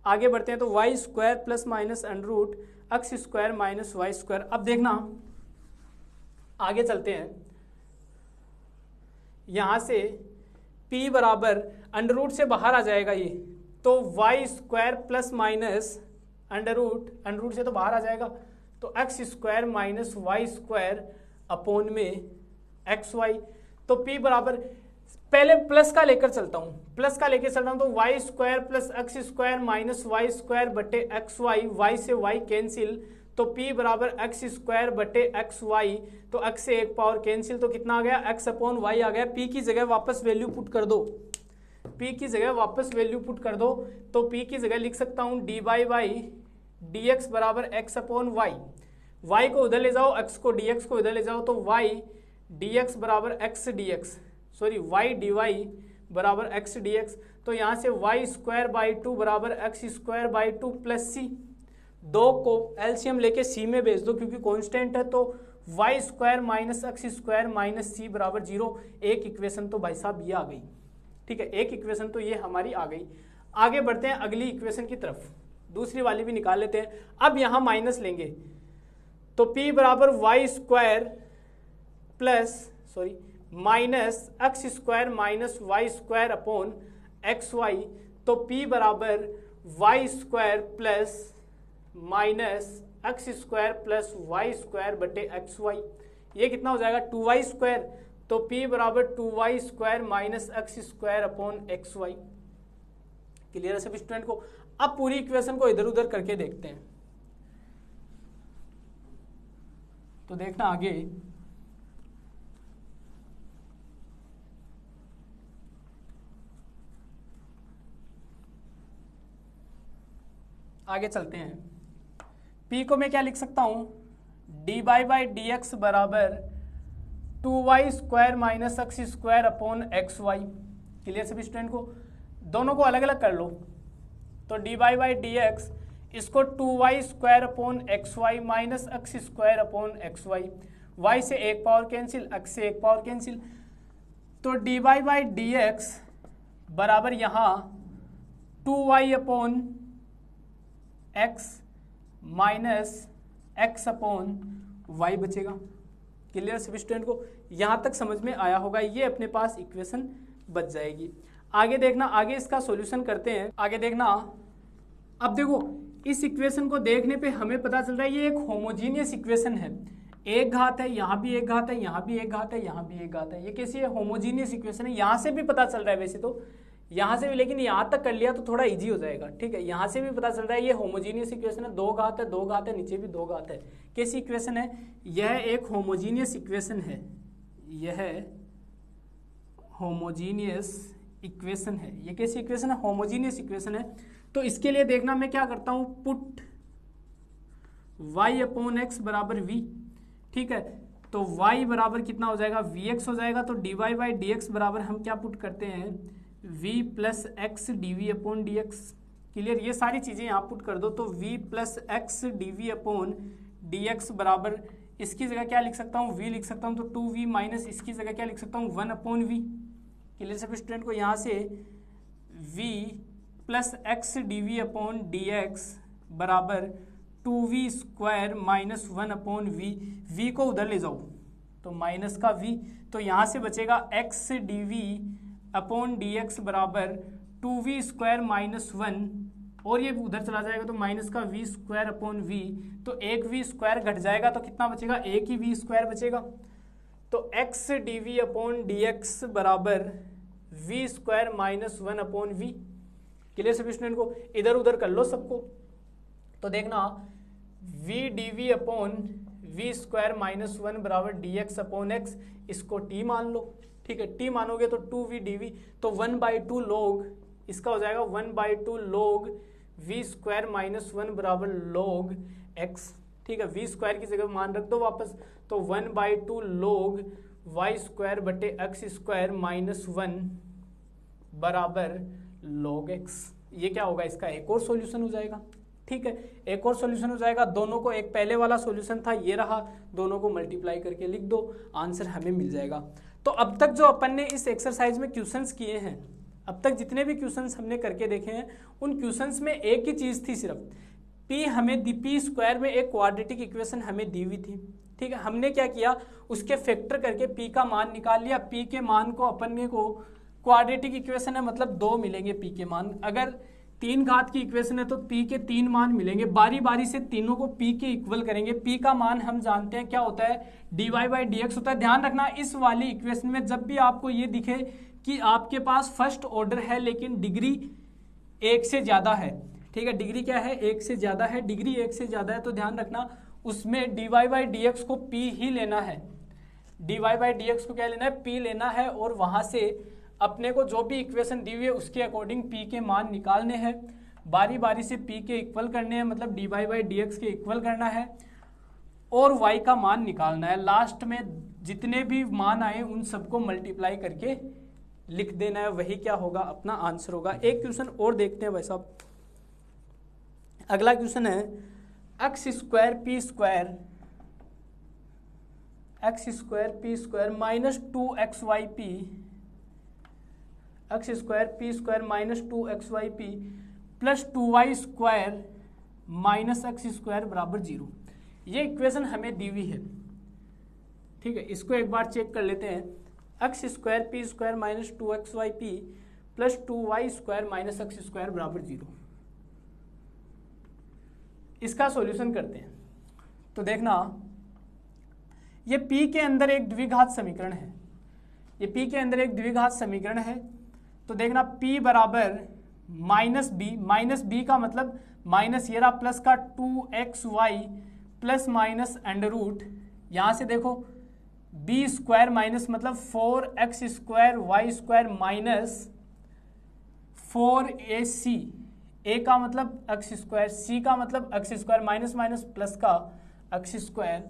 आगे बढ़ते हैं, तो y square plus minus under root x square minus Y square. अब देखना आगे चलते हैं, यहाँ से p बराबर अंडर रूट से बाहर आ जाएगा ये, तो y square plus minus under root से तो बाहर आ जाएगा, तो x square minus Y square upon में एक्स वाई। तो p बराबर, पहले प्लस का लेकर चलता हूँ, तो y square plus x square minus Y square बटे एक्स वाई, वाई से वाई कैंसिल, तो p बराबर एक्स स्क्वायर बटे एक्स वाई, तो x से एक पावर कैंसिल, तो कितना आ गया x अपॉन वाई आ गया। p की जगह वापस वैल्यू पुट कर दो, तो p की जगह लिख सकता हूँ D by by d x बराबर x अपॉन वाई, y को उधर ले जाओ, x को dx को इधर ले जाओ, तो y dx बराबर x dx, sorry y dy बराबर x dx, तो यहाँ से y स्क्वायर बाई 2 बराबर x square by 2 plus c, 2 को एलसीएम लेके c में भेज दो क्योंकि कांस्टेंट है, तो y square minus x square minus c बराबर 0। एक इक्वेशन तो भाई साहब ये आ गई। ठीक है, एक इक्वेशन तो ये हमारी आ गई। आगे बढ़ते हैं अगली इक्वेशन की तरफ, दूसरी वाली भी निकाल लेते हैं। अब यहाँ माइनस लेंगे, तो p बराबर y square plus minus x square minus Y square upon x y, तो p बराबर y square plus minus x square plus y square बटे एक्स वाई, ये कितना हो जाएगा 2y स्क्वायर, तो p बराबर 2y square minus x square upon x y. Clear है सभी स्टूडेंट को? अब पूरी इक्वेशन को इधर उधर करके देखते हैं। तो देखना आगे, आगे चलते हैं। p को मैं क्या लिख सकता हूं, dy बाई डी एक्स बराबर 2y square minus x square upon x y. Clear सभी स्टूडेंट को? दोनों को अलग अलग कर लो, तो dy बाई डी एक्स इसको 2y square upon x y minus x square upon x y, y से एक पावर कैंसिल, x से एक पावर कैंसिल, तो dy बाई डी एक्स बराबर यहाँ 2y upon x minus x upon y बचेगा। Clear सभी स्टूडेंट को? यहाँ तक समझ में आया होगा, ये अपने पास इक्वेशन बच जाएगी। आगे देखना, आगे इसका सॉल्यूशन करते हैं। आगे देखना, अब देखो इस इक्वेशन को देखने पे हमें पता चल रहा है ये एक होमोजीनियस इक्वेशन है। एक घात है, यहाँ भी एक घात है, यहाँ भी एक घात है, यहाँ भी एक घात है। ये कैसी है? होमोजीनियस इक्वेशन है। यहाँ से भी पता चल रहा है वैसे तो, यहाँ से भी, लेकिन यहाँ तक कर लिया तो थोड़ा इजी हो जाएगा। ठीक है, यहाँ से भी पता चल रहा है ये होमोजीनियस इक्वेशन है। दो घात है, दो घात है, नीचे भी दो घात है। कैसी इक्वेशन है? यह एक होमोजीनियस इक्वेशन है। यह होमोजीनियस इक्वेशन है। ये कैसी इक्वेशन है? होमोजीनियस इक्वेशन है। तो इसके लिए देखना मैं क्या करता हूं, पुट y अपॉन एक्स बराबर v। ठीक है, तो y बराबर कितना हो जाएगा, vx हो जाएगा। तो dy बाई डी एक्स बराबर हम क्या पुट करते हैं, v plus x d v upon d x. Clear? ये सारी चीज़ें यहाँ पुट कर दो, तो v plus x d v upon d x बराबर, इसकी जगह क्या लिख सकता हूँ, v लिख सकता हूँ, तो 2v माइनस इसकी जगह क्या लिख सकता हूँ, 1 अपॉन वी। क्लियर सभी स्टूडेंट को? यहाँ से v plus x d v upon d x बराबर 2v square minus 1 upon v. v को उधर ले जाओ तो माइनस का v, तो यहाँ से बचेगा x d v upon d x बराबर 2v स्क्वायर माइनस 1, और ये उधर चला जाएगा तो माइनस का v स्क्वायर अपॉन v, तो एक v स्क्वायर घट जाएगा तो कितना बचेगा, एक ही v स्क्वायर बचेगा। तो x d v upon d x बराबर v square minus 1 upon v। Clear सभी स्टूडेंट को? इधर उधर कर लो सबको। तो देखना v d v upon v square minus 1 बराबर डी एक्स अपॉन एक्स, इसको t मान लो। ठीक है, t मानोगे तो 2v dv, तो 1/2 log इसका हो जाएगा 1/2 log v स्क्वायर माइनस 1 बराबर log x। ठीक है, v स्क्वायर की जगह मान रख दो वापस, तो 1/2 log y स्क्वायर बटे x स्क्वायर माइनस 1 बराबर log x। ये क्या होगा, इसका एक और सॉल्यूशन हो जाएगा। ठीक है, एक और सॉल्यूशन हो जाएगा। दोनों को, एक पहले वाला सॉल्यूशन था ये रहा, दोनों को मल्टीप्लाई करके लिख दो, आंसर हमें मिल जाएगा। तो अब तक जो अपन ने इस एक्सरसाइज में क्वेश्चंस किए हैं, अब तक जितने भी क्वेश्चंस हमने करके देखे हैं, उन क्वेश्चंस में एक ही चीज़ थी सिर्फ, p हमें दी, p स्क्वायर में एक क्वाड्रेटिक इक्वेशन हमें दी हुई थी। ठीक है, हमने क्या किया, उसके फैक्टर करके p का मान निकाल लिया। p के मान को अपन को, क्वाड्रेटिक इक्वेशन है मतलब 2 मिलेंगे p के मान। अगर 3 घात की इक्वेशन है तो p के 3 मान मिलेंगे, बारी बारी से तीनों को p के इक्वल करेंगे। p का मान हम जानते हैं क्या होता है, dy बाई डी एक्स होता है। ध्यान रखना इस वाली इक्वेशन में जब भी आपको ये दिखे कि आपके पास फर्स्ट ऑर्डर है लेकिन डिग्री 1 से ज़्यादा है, ठीक है, डिग्री क्या है, 1 से ज़्यादा है, डिग्री 1 से ज़्यादा है, तो ध्यान रखना उसमें dy बाई डी एक्स को p ही लेना है। dy बाई डी एक्स को क्या लेना है, p लेना है, और वहाँ से अपने को जो भी इक्वेशन दी हुई है उसके अकॉर्डिंग p के मान निकालने हैं, बारी बारी से p के इक्वल करने हैं, मतलब dy बाई डी एक्स के इक्वल करना है, और y का मान निकालना है। लास्ट में जितने भी मान आए उन सबको मल्टीप्लाई करके लिख देना है, वही क्या होगा, अपना आंसर होगा। एक क्वेश्चन और देखते हैं भाई साहब। अगला क्वेश्चन है x square p square minus 2xyp, x square p square minus 2xyp plus 2y square minus x square बराबर 0। ये इक्वेशन हमें दी हुई है। ठीक है, इसको एक बार चेक कर लेते हैं। X square p square minus 2xyp plus 2y square minus x square बराबर 0। इसका सॉल्यूशन करते हैं। तो देखना ये P के अंदर एक द्विघात समीकरण है, ये P के अंदर एक द्विघात समीकरण है। तो देखना P बराबर माइनस बी का मतलब माइनस ये रहा प्लस का 2xy plus minus under root, यहाँ से देखो बी स्क्वायर माइनस मतलब 4x square y square minus 4ac, a का मतलब x स्क्वायर, c का मतलब x square minus minus plus का x स्क्वायर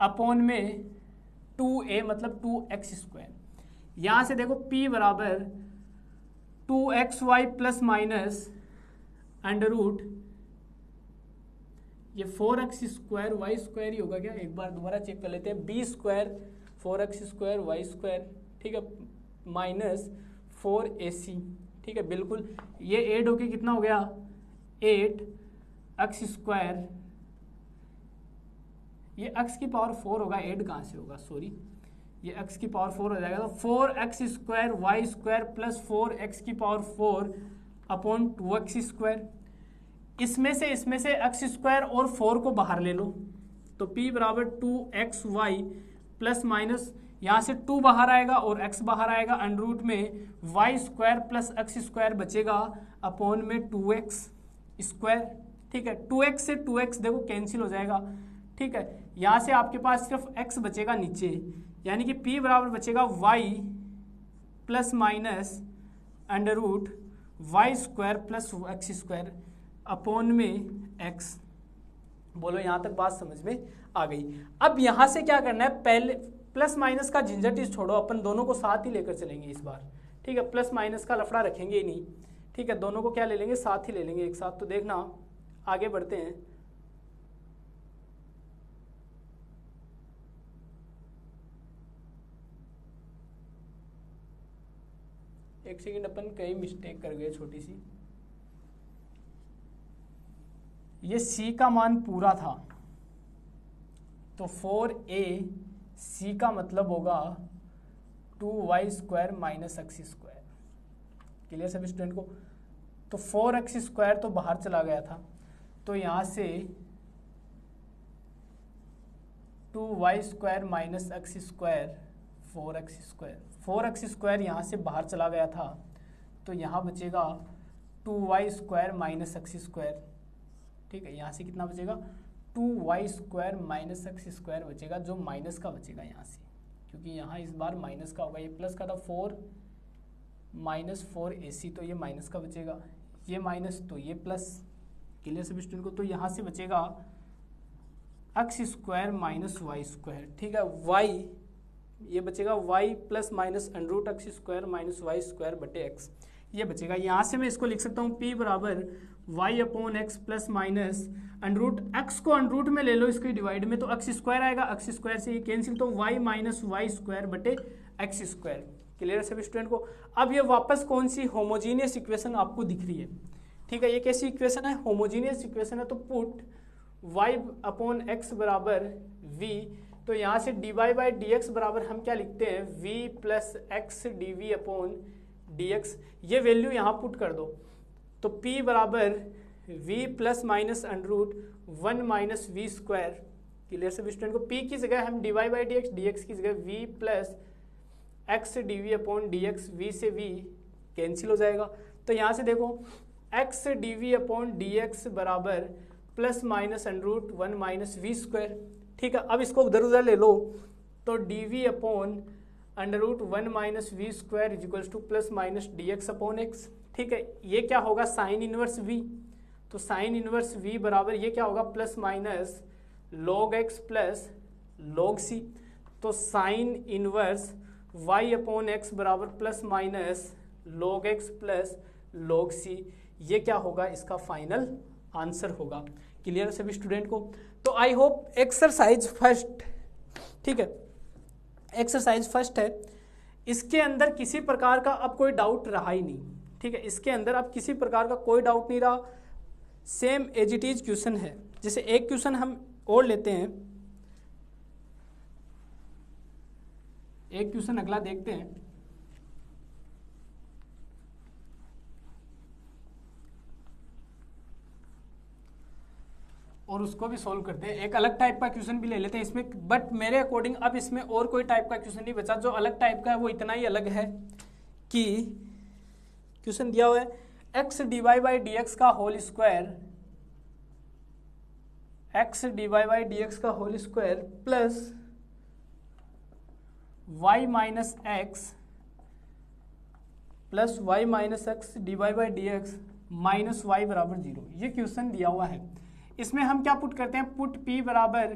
अपॉन में 2a मतलब 2x स्क्वायर। यहाँ से देखो p बराबर 2xy plus minus under root, ये 4x स्क्वायर वाई स्क्वायर ही होगा क्या, एक बार दोबारा चेक कर लेते हैं, b square 4x square y square, ठीक है, माइनस 4ac, ठीक है, बिल्कुल ये ऐड होके कितना हो गया 8x स्क्वायर, ये x की पावर 4 होगा, ऐड कहाँ से होगा, सॉरी ये x की पावर 4 हो जाएगा, तो 4x square y square plus 4x की पावर 4 अपॉन 2x स्क्वायर। इसमें से x स्क्वायर और 4 को बाहर ले लो, तो p बराबर 2xy प्लस माइनस यहाँ से 2 बाहर आएगा और x बाहर आएगा, अंडर रूट में y square plus x square बचेगा अपॉन में 2x स्क्वायर, ठीक है, 2x से 2x देखो कैंसिल हो जाएगा, ठीक है, यहाँ से आपके पास सिर्फ x बचेगा नीचे, यानी कि p बराबर बचेगा y plus minus under root y square plus x square upon में x। बोलो यहाँ तक बात समझ में आ गई। अब यहाँ से क्या करना है, पहले प्लस माइनस का झंझट इस छोड़ो, अपन दोनों को साथ ही लेकर चलेंगे इस बार, ठीक है, प्लस माइनस का लफड़ा रखेंगे ही नहीं, ठीक है, दोनों को क्या ले लेंगे, साथ ही ले लेंगे एक साथ। तो देखना आगे बढ़ते हैं, एक सेकंड, अपन कहीं मिस्टेक कर गए छोटी सी, ये c का मान पूरा था, तो 4ac का मतलब होगा 2y square minus x square, clear सभी स्टूडेंट को। तो 4x स्क्वायर तो बाहर चला गया था, तो यहाँ से 2y square minus x square 4x square, 4x square यहाँ से बाहर चला गया था, तो यहाँ बचेगा 2y square minus x square, ठीक है, यहाँ से कितना बचेगा 2y square minus x square बचेगा, जो माइनस का बचेगा यहाँ से, क्योंकि यहाँ इस बार माइनस का होगा, ये प्लस का था 4 माइनस 4ac, तो ये माइनस का बचेगा, ये माइनस तो ये प्लस, क्लियर सभी स्टूडेंट को। तो यहाँ से बचेगा x square minus Y square, ठीक है, y ये बचेगा y plus minus under root x square minus Y square बटे x, ये बचेगा। यहाँ से मैं इसको लिख सकता हूँ p बराबर y upon x plus minus under root, x को अंडर रूट में ले लो इसके डिवाइड में, तो एक्स स्क्वायर आएगा, एक्स स्क्वायर से ये कैंसिल, तो y माइनस वाई स्क्वायर बटे एक्स स्क्वायर, क्लियर है सभी स्टूडेंट को। अब ये वापस कौन सी होमोजीनियस इक्वेशन आपको दिख रही है, ठीक है, ये कैसी इक्वेशन है, होमोजीनियस इक्वेशन है, तो पुट y अपॉन एक्स बराबर v, तो यहाँ से dy बाई डी एक्स बराबर हम क्या लिखते हैं, v plus x d v upon d x, ये वैल्यू यहाँ पुट कर दो, तो p बराबर v plus minus under root 1 minus v square, clear सभी स्टूडेंट को। p की जगह हम dy बाई डी एक्स की जगह v plus x d v upon d x, v से v कैंसिल हो जाएगा, तो यहाँ से देखो x d v upon d x बराबर plus minus under root 1 minus v square, ठीक है। अब इसको उधर उधर ले लो, तो d v upon under root 1 minus v square is equals to plus minus d x upon x, ठीक है, ये क्या होगा साइन इनवर्स v, तो साइन इनवर्स v बराबर ये क्या होगा plus minus log x plus log c, तो sine inverse y upon x बराबर plus minus log x plus log c, ये क्या होगा इसका फाइनल आंसर होगा, क्लियर सभी स्टूडेंट को। तो आई होप एक्सरसाइज फर्स्ट, ठीक है, एक्सरसाइज फर्स्ट है, इसके अंदर किसी प्रकार का अब कोई डाउट रहा ही नहीं, ठीक है, इसके अंदर अब किसी प्रकार का कोई डाउट नहीं रहा, same as it is question है। जैसे एक क्वेश्चन हम और लेते हैं, एक क्वेश्चन अगला देखते हैं, और उसको भी सोल्व करते हैं। एक अलग टाइप का क्वेश्चन भी ले लेते हैं इसमें, बट मेरे अकॉर्डिंग अब इसमें और कोई टाइप का क्वेश्चन नहीं बचा। जो अलग टाइप का है वो इतना ही अलग है कि क्वेश्चन दिया हुआ है x d y by d x का whole square, x d y by d x का whole square plus y minus x plus y minus x d y by d x minus y बराबर 0। ये क्वेश्चन दिया हुआ है। इसमें हम क्या पुट करते हैं, पुट p बराबर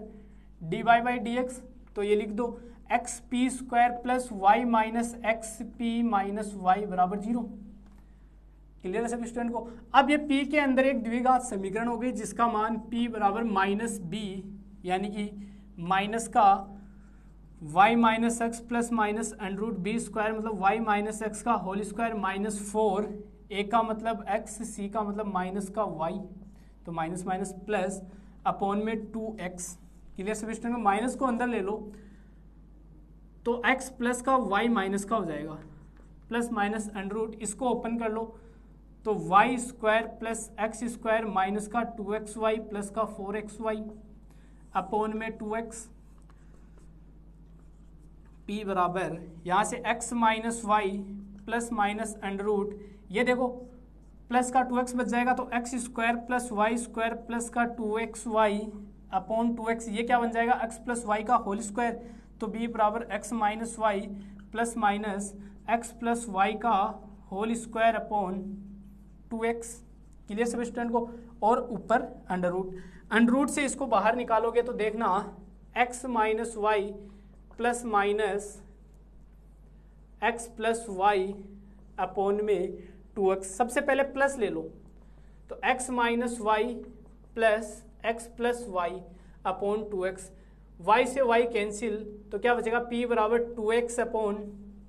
d y by d x, तो ये लिख दो x p square plus y minus x p minus y बराबर 0। क्लियर है सभी स्टूडेंट को। अब ये p के अंदर एक द्विघात समीकरण हो गई जिसका मान p बराबर माइनस बी, यानी कि माइनस का y minus x plus minus under root B square, मतलब y माइनस एक्स का होल स्क्वायर माइनस 4, a का मतलब x, c का मतलब माइनस का y, तो माइनस माइनस प्लस अपॉन में 2x। क्लियर सभी स्टूडेंट को। माइनस को अंदर ले लो तो x प्लस का y माइनस का हो जाएगा, प्लस माइनस अंडर रूट, इसको ओपन कर लो तो y square plus x square minus का 2xy प्लस का 4xy अपॉन में 2x। p बराबर यहाँ से x minus y plus minus under root, ये देखो प्लस का 2x बच जाएगा तो x square plus y square plus का 2xy अपॉन 2x, ये क्या बन जाएगा x प्लस वाई का होल स्क्वायर, तो b बराबर x minus y plus minus x plus y का whole square upon 2x। Clear सभी स्टूडेंट को। और ऊपर अंडर रूट, अंडर रूट से इसको बाहर निकालोगे तो देखना x minus y plus minus x plus y upon में 2x। सबसे पहले प्लस ले लो तो x minus y plus x plus y upon 2x, y से y कैंसिल तो क्या बचेगा p बराबर 2x अपॉन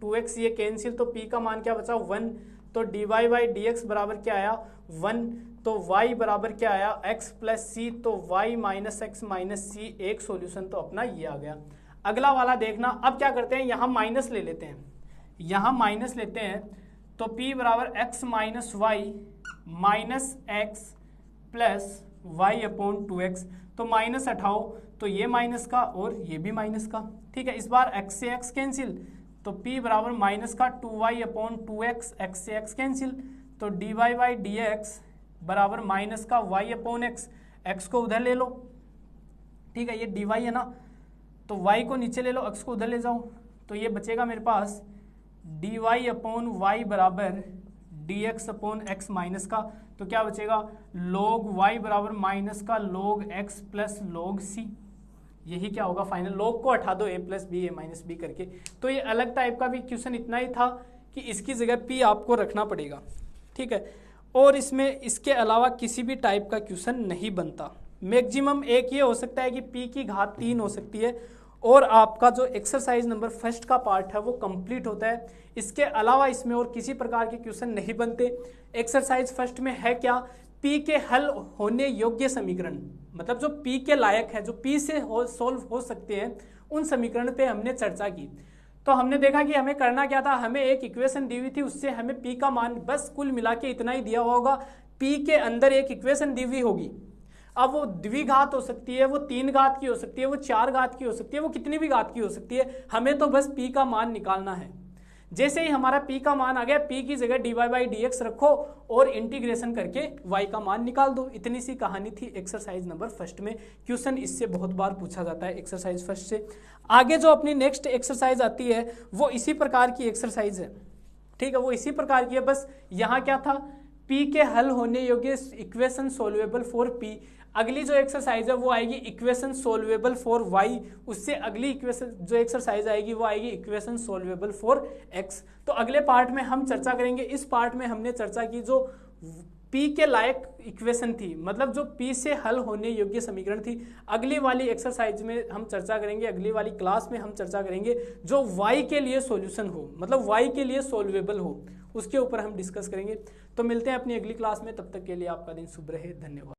2x, ये कैंसिल तो p का मान क्या बचा 1, तो dy बाई dx बराबर क्या आया 1, तो y बराबर क्या आया x प्लस सी, तो y माइनस एक्स माइनस सी, एक सॉल्यूशन तो अपना ये आ गया। अगला वाला देखना, अब क्या करते हैं यहाँ माइनस ले लेते हैं, यहाँ माइनस लेते हैं तो p बराबर x minus y minus x plus y upon 2x, तो माइनस हटाओ तो ये माइनस का और ये भी माइनस का। ठीक है, इस बार x से x कैंसिल तो p बराबर माइनस का 2y अपॉन 2x, x से x कैंसिल तो dy बाई dx बराबर माइनस का y अपॉन x, x को उधर ले लो। ठीक है, ये dy है ना, तो y को नीचे ले लो, x को उधर ले जाओ, तो ये बचेगा मेरे पास dy अपॉन y बराबर dx अपॉन x माइनस का, तो क्या बचेगा log y बराबर माइनस का log x plus log c। यही क्या होगा फाइनल, log को हटा दो a plus b a minus b करके। तो ये अलग टाइप का भी क्वेश्चन इतना ही था कि इसकी जगह p आपको रखना पड़ेगा। ठीक है, और इसमें इसके अलावा किसी भी टाइप का क्वेश्चन नहीं बनता। मैक्सिमम एक ये हो सकता है कि p की घात 3 हो सकती है और आपका जो एक्सरसाइज नंबर फर्स्ट का पार्ट है वो कंप्लीट होता है। इसके अलावा इसमें और किसी प्रकार के क्वेश्चन नहीं बनते। एक्सरसाइज फर्स्ट में है क्या, p के हल होने योग्य समीकरण, मतलब जो p के लायक है, जो p से सोल्व हो सकते हैं, उन समीकरण पे हमने चर्चा की। तो हमने देखा कि हमें करना क्या था, हमें एक इक्वेशन दी हुई थी, उससे हमें p का मान बस कुल मिला के इतना ही दिया होगा। p के अंदर एक इक्वेशन दी हुई होगी, अब वो द्विघात हो सकती है, वो 3 घात की हो सकती है, वो 4 घात की हो सकती है, वो कितनी भी घात की हो सकती है, हमें तो बस p का मान निकालना है। जैसे ही हमारा p का मान आ गया, p की जगह dy बाई dx रखो और इंटीग्रेशन करके y का मान निकाल दो। इतनी सी कहानी थी एक्सरसाइज नंबर फर्स्ट में। क्वेश्चन इससे बहुत बार पूछा जाता है एक्सरसाइज फर्स्ट से। आगे जो अपनी नेक्स्ट एक्सरसाइज आती है वो इसी प्रकार की एक्सरसाइज है। ठीक है, वो इसी प्रकार की है, बस यहाँ क्या था, p के हल होने योग्य इक्वेशन सोल्वेबल फॉर p। अगली जो एक्सरसाइज है वो आएगी इक्वेशन सोल्वेबल फॉर y, उससे अगली इक्वेशन जो एक्सरसाइज आएगी वो आएगी इक्वेशन सोल्वेबल फॉर x। तो अगले पार्ट में हम चर्चा करेंगे। इस पार्ट में हमने चर्चा की जो p के लायक इक्वेशन थी, मतलब जो p से हल होने योग्य समीकरण थी। अगली वाली एक्सरसाइज में हम चर्चा करेंगे, अगली वाली क्लास में हम चर्चा करेंगे जो y के लिए सॉल्यूशन हो, मतलब y के लिए सोल्वेबल हो, उसके ऊपर हम डिस्कस करेंगे। तो मिलते हैं अपनी अगली क्लास में, तब तक के लिए आपका दिन शुभ रहे। धन्यवाद।